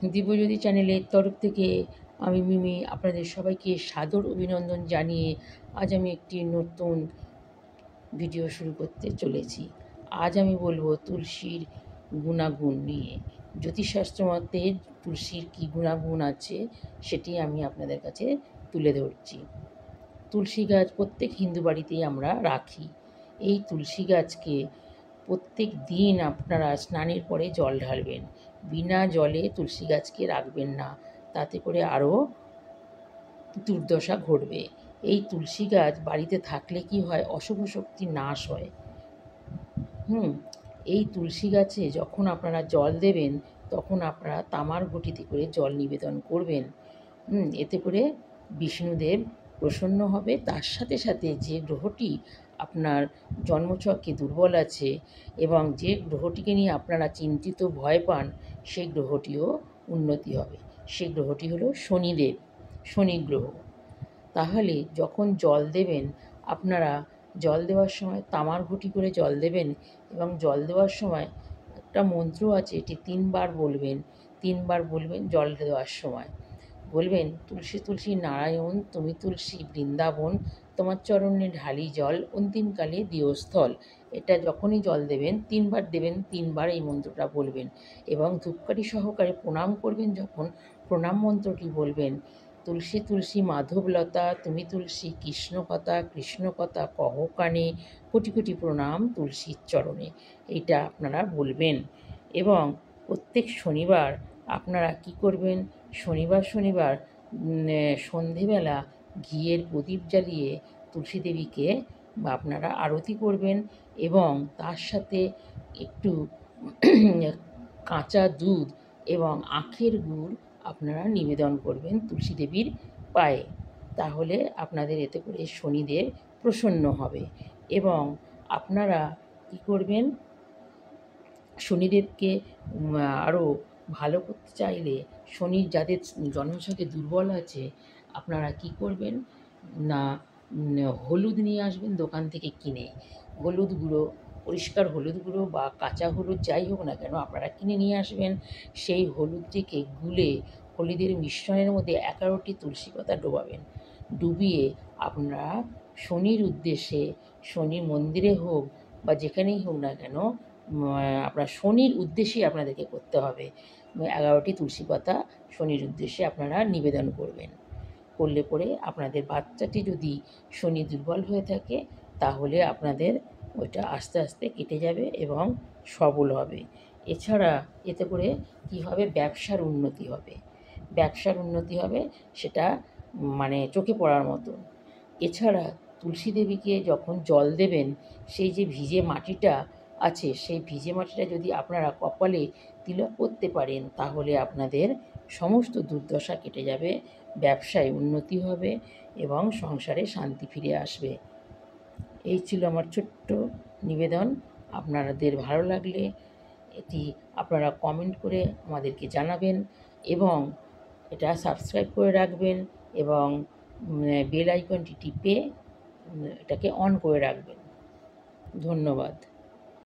দিব্যজ্যোতি চ্যানেলের তরফ থেকে আমি মিমি আপনাদের সবাইকে সাদর অভিনন্দন জানিয়ে আজ আমি একটি নতুন ভিডিও শুরু করতে চলেছি। আজ আমি বলবো তুলসীর গুণাগুণ নিয়ে। জ্যোতিষশাস্ত্র মতে তুলসীর কী গুণাগুণ আছে সেটি আমি আপনাদের কাছে তুলে ধরছি। তুলসী গাছ প্রত্যেক হিন্দু বাড়িতেই আমরা রাখি। এই তুলসী গাছকে প্রত্যেক দিন আপনারা স্নানের পরে জল ঢালবেন। বিনা জলে তুলসী গাছকে রাখবেন না, তাতে করে আরও দুর্দশা ঘটবে। এই তুলসী গাছ বাড়িতে থাকলে কি হয়, অশুভ শক্তি নাশ হয়। এই তুলসী গাছে যখন আপনারা জল দেবেন তখন আপনারা তামার ঘটিতে করে জল নিবেদন করবেন। এতে করে বিষ্ণুদেব প্রসন্ন হবে। তার সাথে সাথে যে গ্রহটি আপনার জন্মছকে দুর্বল আছে এবং যে গ্রহটিকে নিয়ে আপনারা চিন্তিত ভয় পান, সেই গ্রহটিও উন্নতি হবে। সেই গ্রহটি হলো শনিদেব, শনি গ্রহ। তাহলে যখন জল দেবেন আপনারা জল দেওয়ার সময় তামার ঘটি করে জল দেবেন এবং জল দেওয়ার সময় একটা মন্ত্র আছে, এটি 3 বার বলবেন। 3 বার বলবেন জল দেওয়ার সময়। বলবেন, তুলসী তুলসী নারায়ণ তুমি তুলসী বৃন্দাবন, তোমার চরণে ঢালি জল অন্তিমকালে দিও স্থল। এটা যখনই জল দেবেন 3 বার দেবেন, 3 বার এই মন্ত্রটা বলবেন এবং ধূপকাঠি সহকারে প্রণাম করবেন। যখন প্রণাম মন্ত্রটি বলবেন, তুলসী তুলসী মাধবলতা তুমি তুলসী কৃষ্ণকথা কৃষ্ণকথা কহ কানে, কোটি কোটি প্রণাম তুলসীর চরণে। এইটা আপনারা বলবেন এবং প্রত্যেক শনিবার আপনারা কি করবেন, শনিবার সন্ধেবেলা ঘিয়ের প্রদীপ জ্বালিয়ে তুলসী দেবীকে আপনারা আরতি করবেন এবং তার সাথে একটু কাঁচা দুধ এবং আখের গুড় আপনারা নিবেদন করবেন তুলসী দেবীর পায়ে। তাহলে আপনাদের এতে করে শনিদেব প্রসন্ন হবে এবং আপনারা কী করবেন, শনিদেবকে আরও ভালো করতে চাইলে, শনির যাদের জন্মছকে দুর্বল আছে, আপনারা কি করবেন না, হলুদ নিয়ে আসবেন দোকান থেকে কিনে। হলুদ গুঁড়ো, পরিষ্কার হলুদ গুঁড়ো বা কাঁচা হলুদ যাই হোক না কেন আপনারা কিনে নিয়ে আসবেন। সেই হলুদটিকে গুলে হলুদের মিশ্রণের মধ্যে 11টি তুলসী পাতা ডোবাবেন। ডুবিয়ে আপনারা শনির উদ্দেশ্যে, শনি মন্দিরে হোক বা যেখানেই হোক না কেন, আপনার শনির উদ্দেশ্যেই আপনাদেরকে করতে হবে। 11টি তুলসী পাতা শনির উদ্দেশ্যে আপনারা নিবেদন করবেন। করলে পরে আপনাদের বাচ্চাটি যদি শনি দুর্বল হয়ে থাকে তাহলে আপনাদের ওইটা আস্তে আস্তে কেটে যাবে এবং সবল হবে। এছাড়া এতে করে কী হবে, ব্যবসার উন্নতি হবে। ব্যবসার উন্নতি হবে, সেটা মানে চোখে পড়ার মতন। এছাড়া তুলসী দেবীকে যখন জল দেবেন, সেই যে ভিজে মাটিটা আছে, সেই ভিজে মাটিটা যদি আপনারা কপালে তিলক করতে পারেন তাহলে আপনাদের সমস্ত দুর্দশা কেটে যাবে, ব্যবসায় উন্নতি হবে এবং সংসারে শান্তি ফিরে আসবে। এই ছিল আমার ছোট্ট নিবেদন। আপনাদের ভালো লাগলে এটি আপনারা কমেন্ট করে আমাদেরকে জানাবেন এবং এটা সাবস্ক্রাইব করে রাখবেন এবং বেল আইকনটি টিপে এটাকে অন করে রাখবেন। ধন্যবাদ।